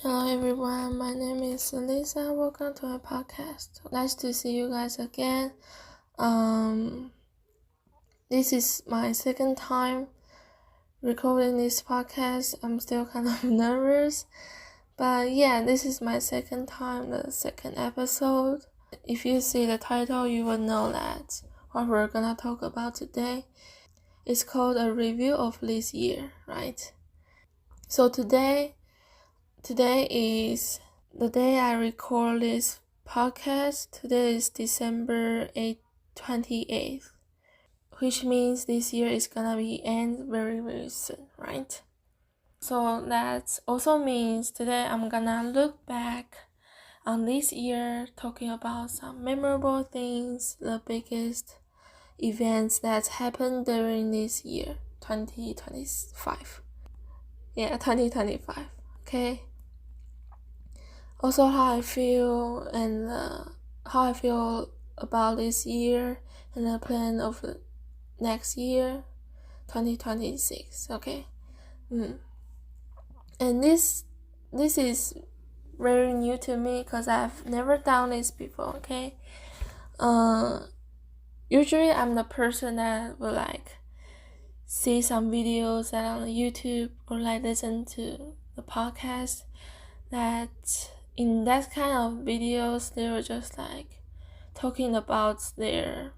Hello everyone, my name is Lisa. Welcome to my podcast. Nice to see you guys again. This is my second time recording this podcast. I'm still kind of nervous, but yeah, this is my second time, the second episode. If you see the title, you will know that what we're gonna talk about today is called a review of this year, right? So today is the day I record this podcast. Today is December 28th, which means this year is gonna be end very, very soon, right? So that also means today I'm gonna look back on this year, talking about some memorable things, the biggest events that happened during this year, 2025. Yeah, 2025, okay? Also how I feel about this year and the plan of the next year, 2026, okay? And this is very new to me because I've never done this before, okay? Usually I'm the person that will see some videos that on YouTube or listen to the podcast that in that kind of videos they were just talking about their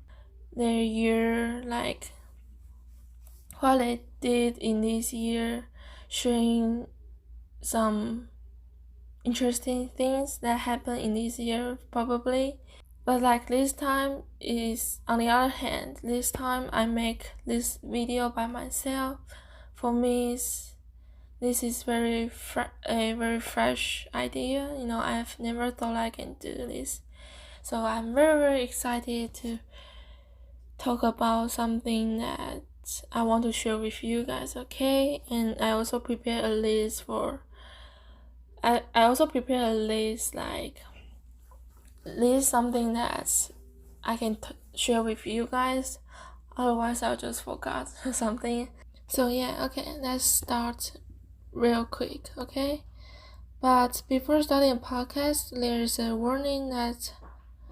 year, what they did in this year, sharing some interesting things that happened in this year probably. But this time is, on the other hand, this time I make this video by myself. For me, this is a very fresh idea. I've never thought I can do this. So I'm very, very excited to talk about something that I want to share with you guys, okay? And I also prepare a list list something that I can share with you guys. Otherwise, I'll just forget something. So yeah, okay, let's start real quick, okay? But before starting a podcast, there's a warning that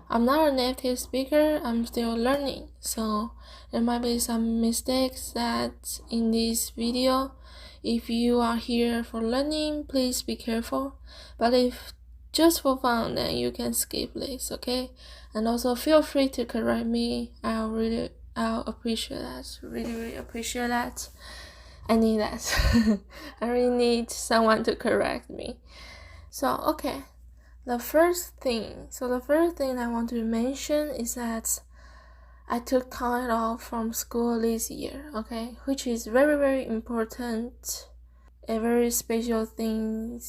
I'm not a native speaker. I'm still learning, so there might be some mistakes that in this video. If you are here for learning, please be careful. But if just for fun, then you can skip this, okay? And also feel free to correct me. I'll appreciate that. Really, really appreciate that. I need that. I really need someone to correct me. So, okay. The first thing I want to mention is that I took time off from school this year, okay? Which is very, very important. A very special thing.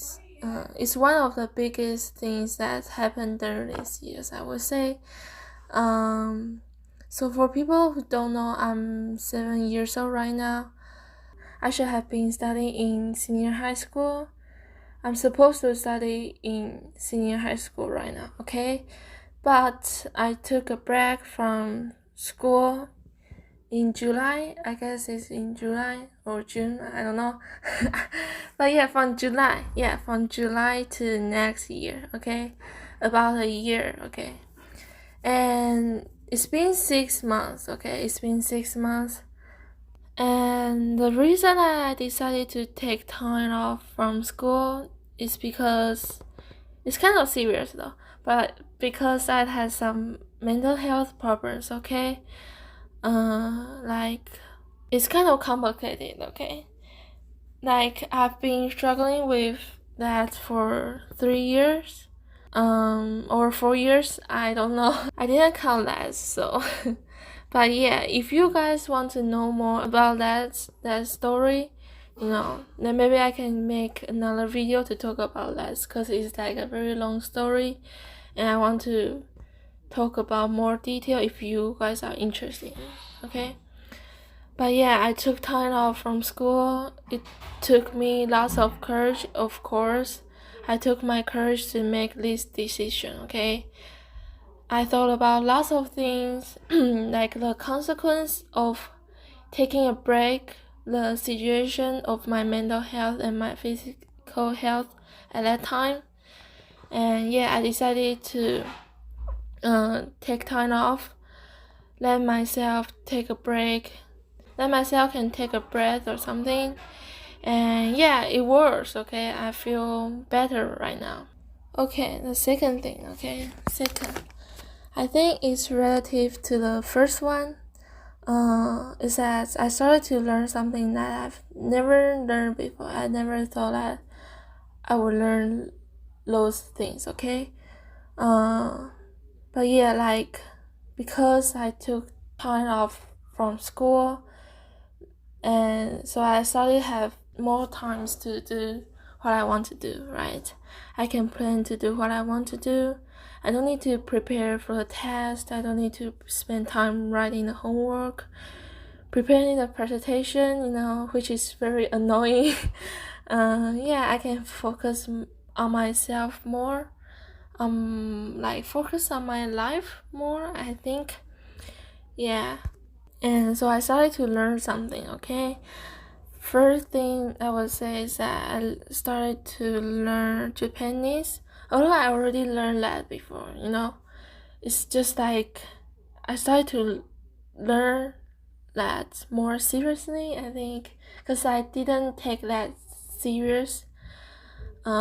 It's one of the biggest things that happened during these years, I would say. So for people who don't know, I'm 7 years old right now. I should have been studying in senior high school. I'm supposed to study in senior high school right now, okay? But I took a break from school in July. I guess it's in July or June, I don't know. But yeah, from July to next year, okay? About a year, okay? And it's been 6 months, okay? And the reason I decided to take time off from school is because it's kind of serious though, but because I had some mental health problems, okay? It's kind of complicated, okay? I've been struggling with that for 3 years, or 4 years, I don't know. I didn't count that, so... But yeah, if you guys want to know more about that story, then maybe I can make another video to talk about that, because it's a very long story, and I want to talk about more detail if you guys are interested, okay? But yeah, I took time off from school. It took me lots of courage, of course. I took my courage to make this decision, okay? I thought about lots of things, like the consequence of taking a break, the situation of my mental health and my physical physical health at that time. And yeah, I decided to take time off, let myself take a break, let myself can take a breath or something. And yeah, it works, okay? I feel better right now. Okay, the second thing, I think it's relative to the first one. Is that I started to learn something that I've never learned before. I never thought that I would learn those things, okay? But yeah, like, because I took time off from school, and so I started to have more times to do what I want to do, right? I can plan to do what I want to do. I don't need to prepare for the test. I don't need to spend time writing the homework, preparing the presentation, which is very annoying. Yeah, I can focus on myself more. Focus on my life more, I think. Yeah. And so I started to learn something, okay? First thing I would say is that I started to learn Japanese. Although I already learned that before, it's just like I started to learn that more seriously, I think, because I didn't take that serious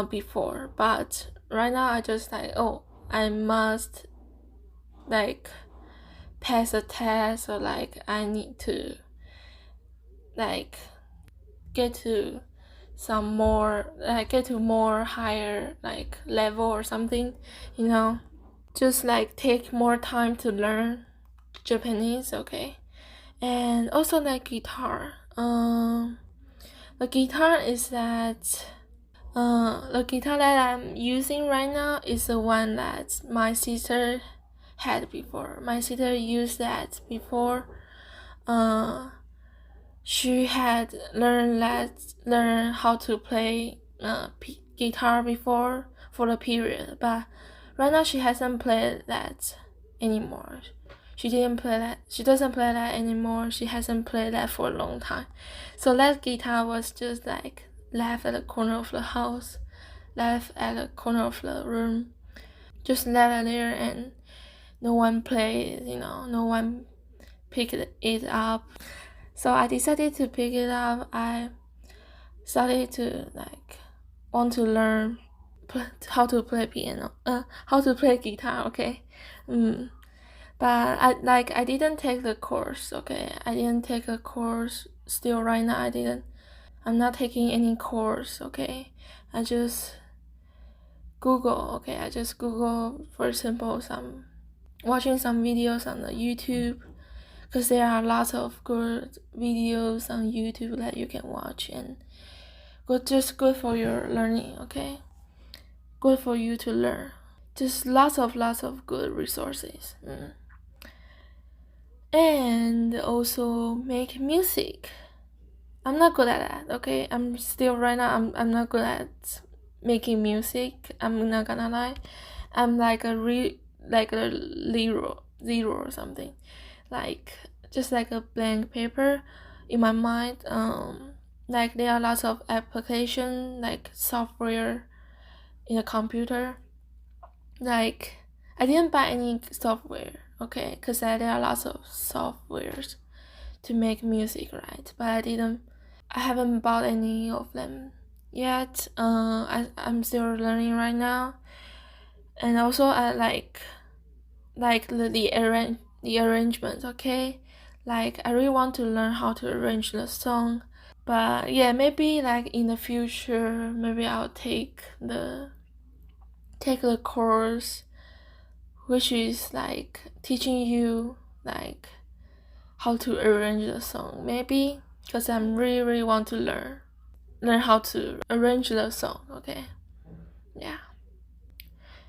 before. But right now I just I must pass a test, or I need to get to some more, get to more higher level or something, just take more time to learn Japanese, okay? And also guitar. The guitar is that the guitar that I'm using right now is the one that my sister had before. My sister used that before. She had learned how to play guitar before for the period, but right now she hasn't played that anymore. She doesn't play that anymore. She hasn't played that for a long time. So that guitar was just left at the corner of the house, left at the corner of the room, just left there, and no one played, no one picked it up. So I decided to pick it up. I started to want to learn how to play how to play guitar, okay? But I didn't take the course, okay? I didn't take a course. Still right now I'm not taking any course, okay? I just Google, okay? I just Google, for example, watching some videos on the YouTube, because there are lots of good videos on YouTube that you can watch, and just good for your learning, okay? Good for you to learn. Just lots of good resources. And also make music. I'm not good at that, okay? I'm not good at making music. I'm not gonna lie. I'm a zero or something. Just a blank paper in my mind. There are lots of application, software in a computer. I didn't buy any software, okay? Because there are lots of softwares to make music, right? But I haven't bought any of them yet. I'm still learning right now. And also I like the arrangement, okay? I really want to learn how to arrange the song. But yeah, maybe in the future, maybe I'll take the course, which is teaching you how to arrange the song, maybe, because I really want to learn how to arrange the song, okay? Yeah.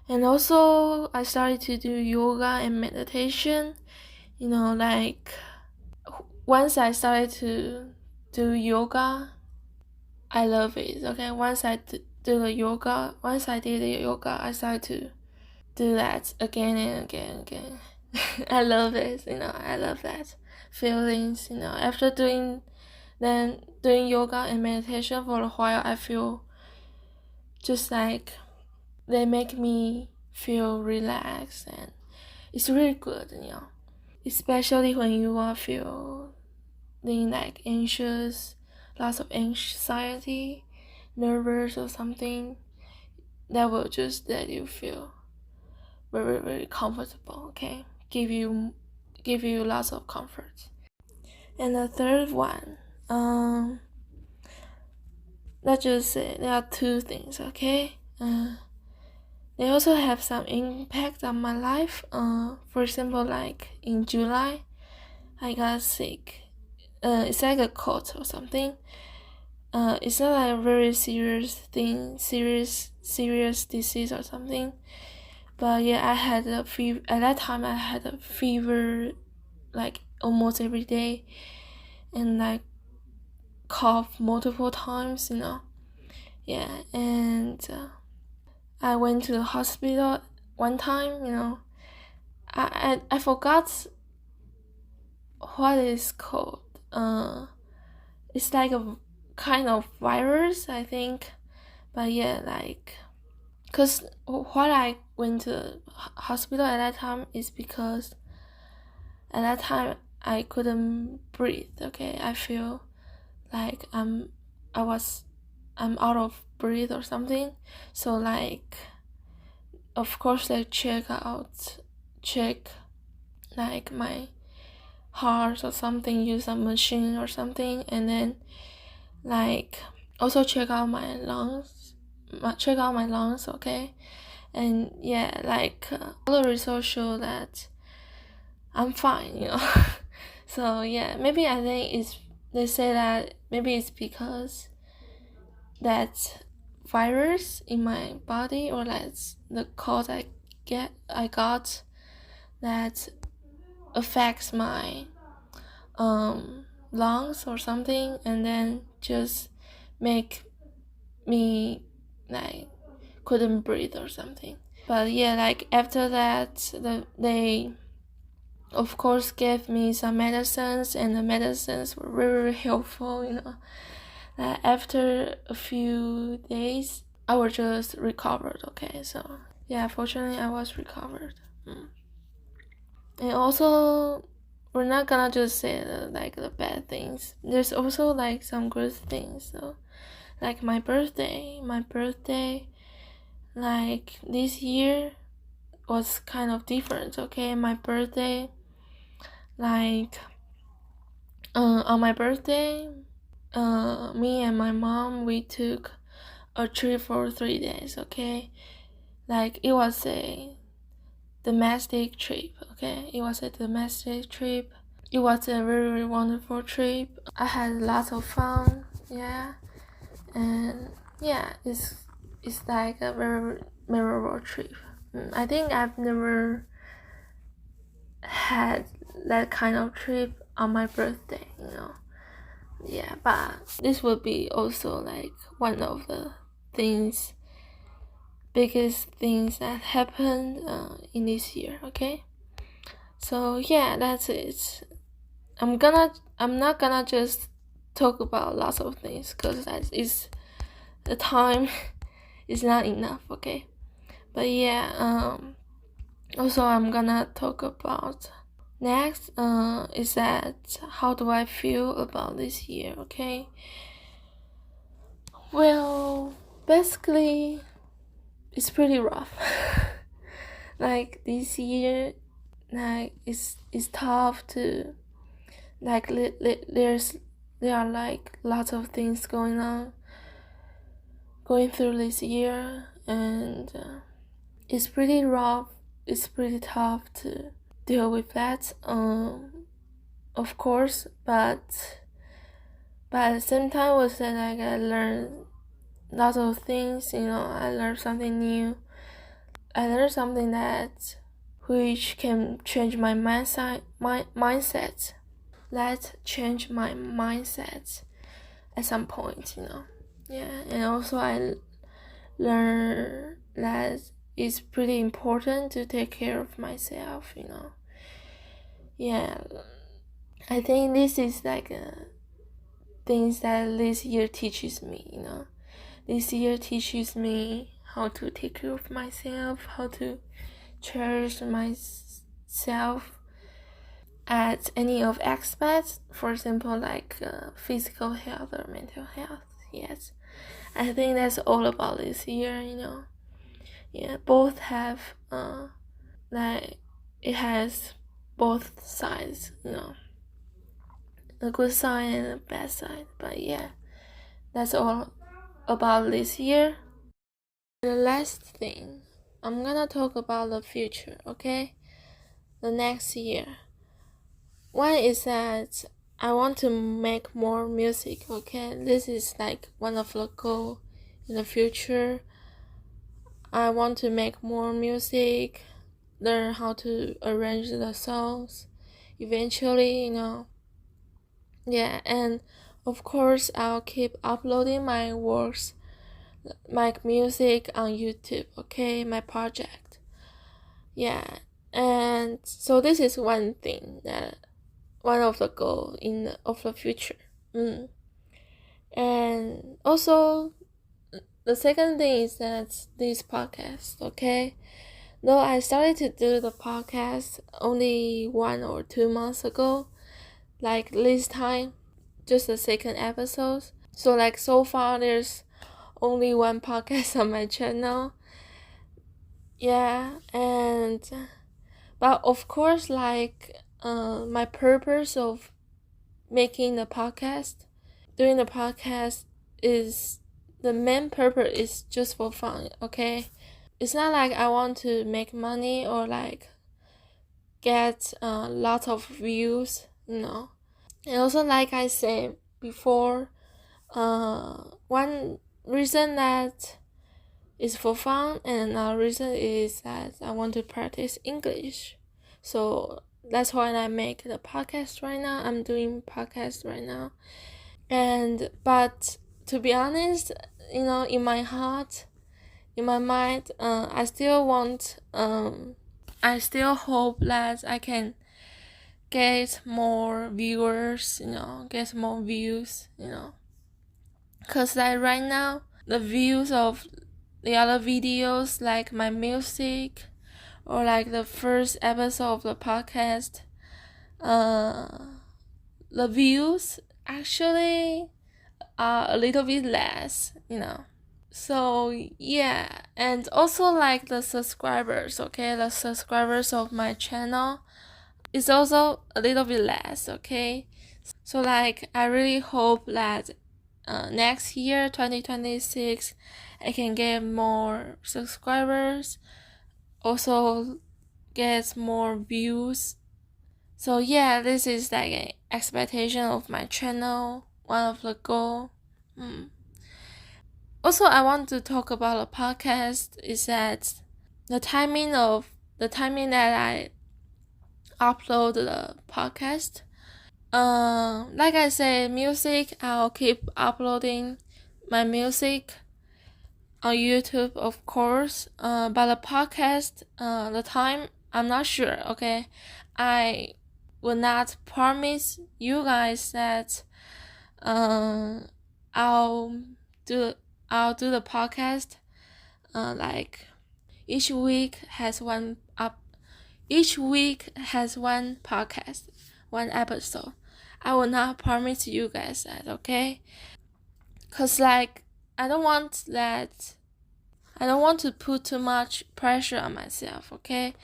And also I started to do yoga and meditation. Once I started to do yoga, I love it, okay? Once I did the yoga, I started to do that again and again. I love it, I love that feelings, After doing yoga and meditation for a while, I feel just like they make me feel relaxed, and it's really good, especially when you are feeling like anxious, lots of anxiety, nervous or something. That will just let you feel very, very comfortable, okay? Give you lots of comfort. And the third one, let's just say there are two things, okay? They also have some impact on my life. For example, like in July, I got sick. It's like a cold or something. It's not like a very serious thing, serious disease or something. But yeah, I had a fever. At that time, I had a fever like almost every day, and like cough multiple times, Yeah, and I went to the hospital one time, I forgot what it's called. It's like a kind of virus, I think. But yeah, like, cause why I went to the hospital at that time is because at that time I couldn't breathe. Okay, I feel like I'm out of breath or something. So like, of course they check like my heart or something, use a machine or something, and then like also check out my lungs, okay? And yeah, like all the results show that I'm fine, So yeah, maybe I think they say that maybe it's because that virus in my body, or that's the cold I got that affects my lungs or something, and then just make me like couldn't breathe or something. But yeah, like after that, they of course gave me some medicines, and the medicines were very, very helpful, After a few days, I was just recovered, okay? So yeah, fortunately I was recovered. And also, we're not gonna just say the bad things. There's also like some good things. So like my birthday, like this year was kind of different, okay? My birthday, like on my birthday, me and my mom, we took a trip for 3 days, okay? Like it was a domestic trip, okay? It was a domestic trip. It was a very, very wonderful trip. I had lots of fun, yeah. And yeah, it's like a very memorable trip. I think I've never had that kind of trip on my birthday, Yeah, but this would be also like one of the biggest things that happened in this year, okay? So yeah, that's it. I'm not gonna just talk about lots of things, because the time is not enough, okay? But yeah, also I'm gonna talk about next is that how do I feel about this year, okay? Well, basically it's pretty rough. Like this year, like it's tough to like there are like lots of things going through this year, and it's pretty rough. It's pretty tough to deal with that, of course, but at the same time was that like I learned lots of things, I learned something new. I learned something that which can change my mindset. That changed my mindset at some point, Yeah, and also I learned that it's pretty important to take care of myself, Yeah, I think this is like things that this year teaches me, this year teaches me how to take care of myself, how to cherish myself at any of aspects, for example, like physical health or mental health. Yes, I think that's all about this year, Yeah, both have like it has both sides, the good side and the bad side. But yeah, that's all about this year. The last thing, I'm gonna talk about the future, okay? The next year. One is that I want to make more music, okay? This is like one of the goals in the future. I want to make more music, learn how to arrange the songs eventually, Yeah, and of course I'll keep uploading my works, my music on YouTube, okay? My project. Yeah, and so this is one thing one of the goals of the future. And also the second thing is that this podcast, okay? Though I started to do the podcast only 1 or 2 months ago, like this time, just the second episode. So like so far there's only 1 podcast on my channel. Yeah, but of course, like my purpose of making the podcast, doing the podcast is the main purpose is just for fun, okay? It's not like I want to make money or like get lots of views, And also, like I said before, one reason that is for fun, and another reason is that I want to practice English. So that's why I make the podcast right now. I'm doing podcast right now. But to be honest, in my heart, in my mind, I still hope that I can get more viewers, get more views, Cause like right now, the views of the other videos, like my music, or like the first episode of the podcast, the views actually are a little bit less, So yeah, and also like the subscribers, okay, the subscribers of my channel is also a little bit less, okay? So like I really hope that next year, 2026, I can get more subscribers, also get more views. So yeah, this is like an expectation of my channel, one of the goal. Also, I want to talk about the podcast is that the timing that I upload the podcast. Like I said, music, I'll keep uploading my music on YouTube, of course. But the podcast, the time, I'm not sure, okay? I will not promise you guys that I'll do the podcast like each week has one podcast, one episode. I will not promise you guys that, okay? Cause like I don't want to put too much pressure on myself, okay?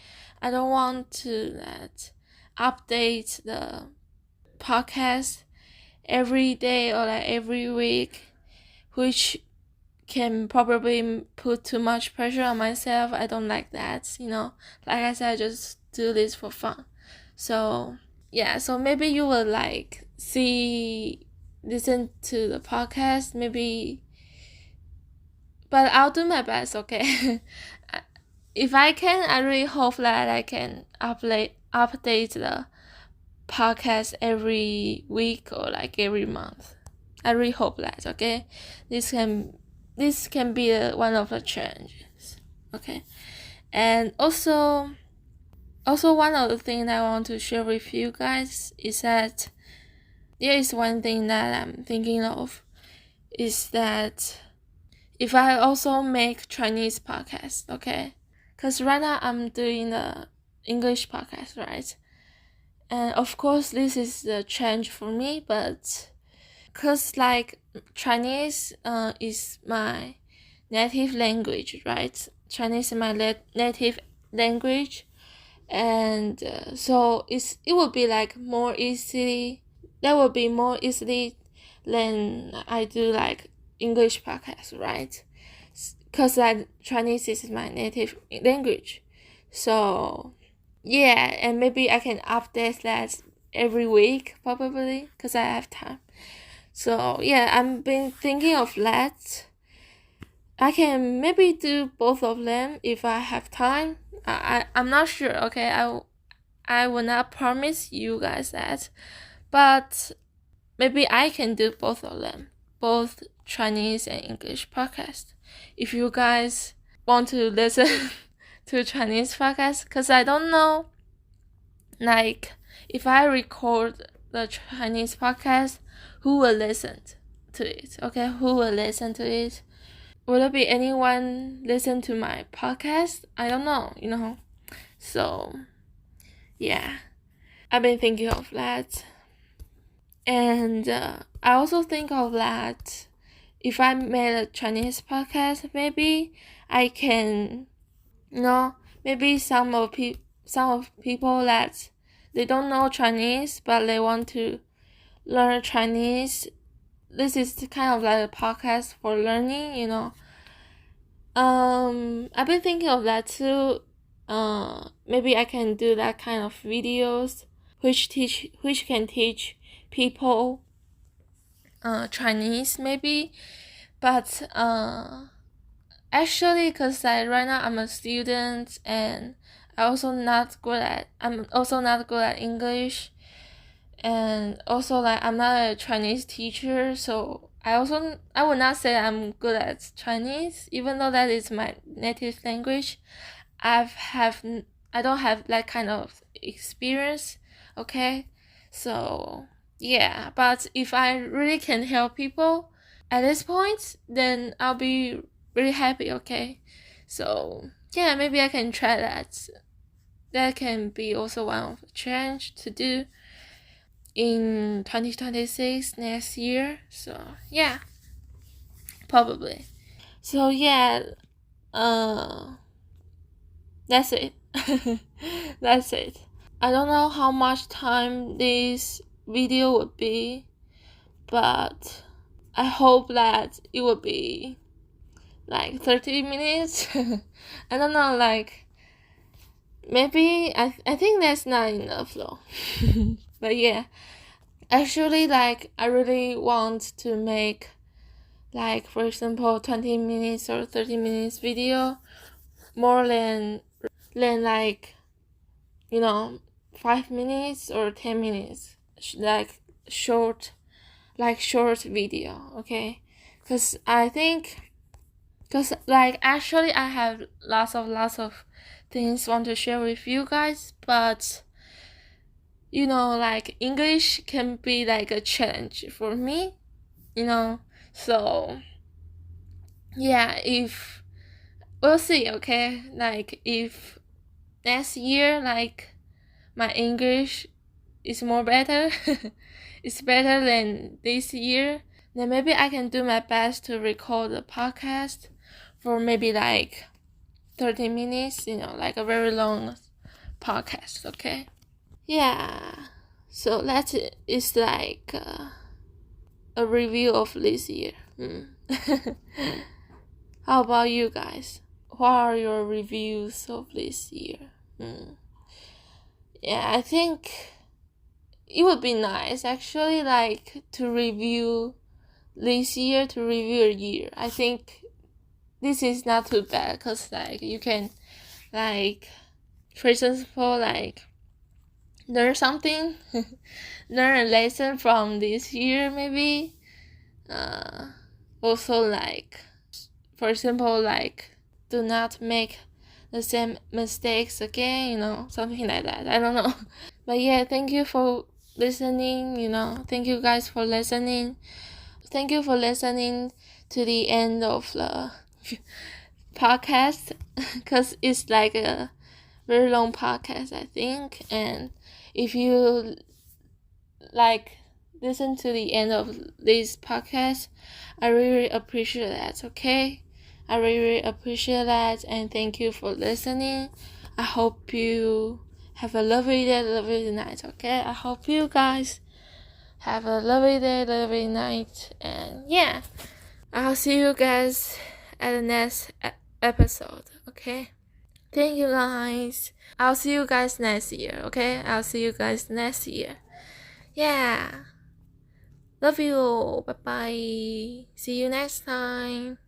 I don't want to update the podcast every day or like every week, which can probably put too much pressure on myself. I don't like that, Like I said, I just do this for fun. So yeah, so maybe you will listen to the podcast, maybe, but I'll do my best, okay? If I can, I really hope that I can update the podcast every week or like every month. I really hope that, okay? This can be one of the challenges, okay? And also one of the things I want to share with you guys is that there is one thing that I'm thinking of, is that if I also make Chinese podcast, okay? Because right now I'm doing the English podcast, right? And of course this is the change for me, but because like Chinese is my native language, right? Chinese is my native language, and so it will be like more easily. That will be more easily than I do like English podcast, right? Because like Chinese is my native language, so yeah, and maybe I can update that every week probably because I have time. So yeah, I've been thinking of that. I can maybe do both of them if I have time. I'm not sure, okay? I will not promise you guys that, but maybe I can do both of them, both Chinese and English podcast. If you guys want to listen to Chinese podcast, because I don't know, like, if I record the Chinese podcast, who will listen to it, okay? Who will listen to it? Will there be anyone listen to my podcast? I don't know, So, yeah, I've been thinking of that. And I also think of that if I made a Chinese podcast, maybe I can, maybe some of people that they don't know Chinese but they want to learn Chinese. This is kind of like a podcast for learning, I've been thinking of that too. Maybe I can do that kind of videos which can teach people Chinese maybe, but actually because right now I'm a student and I'm also not good at English, and also like I'm not a Chinese teacher, so I would not say I'm good at Chinese, even though that is my native language. I don't have that kind of experience, okay? So yeah, but if I really can help people at this point, then I'll be really happy, okay? So yeah, maybe I can try that. That can be also one of the challenge to do in 2026 next year. So yeah, probably. So yeah, that's it. That's it. I don't know how much time this video would be, but I hope that it will be like 30 minutes. I don't know, like maybe I think that's not enough though. But yeah, actually, like I really want to make, like, for example, 20 minutes or 30 minutes video more than like 5 minutes or 10 minutes, like short video, okay? Because like actually I have lots of things want to share with you guys, but like English can be like a challenge for me, so yeah, if we'll see, okay? Like if next year, like my English is more better, it's better than this year, then maybe I can do my best to record a podcast for maybe like 30 minutes, like a very long podcast, okay? Yeah, so that is like a review of this year. How about you guys? What are your reviews of this year? Yeah, I think it would be nice actually, like to review this year, to review a year. I think this is not too bad because like you can, like, for example, like learn something, learn a lesson from this year maybe. Also, like, for example, like do not make the same mistakes again, something like that. I don't know. But yeah, thank you for listening, thank you guys for listening. Thank you for listening to the end of the podcast because it's like a very long podcast, I think. And if you listen to the end of this podcast, I really appreciate that, okay? I really appreciate that, and thank you for listening. I hope you have a lovely day, lovely night, okay? I hope you guys have a lovely day, lovely night, and yeah, I'll see you guys at the next episode, okay? Thank you guys. I'll see you guys next year, okay? I'll see you guys next year. Yeah. Love you. Bye-bye. See you next time.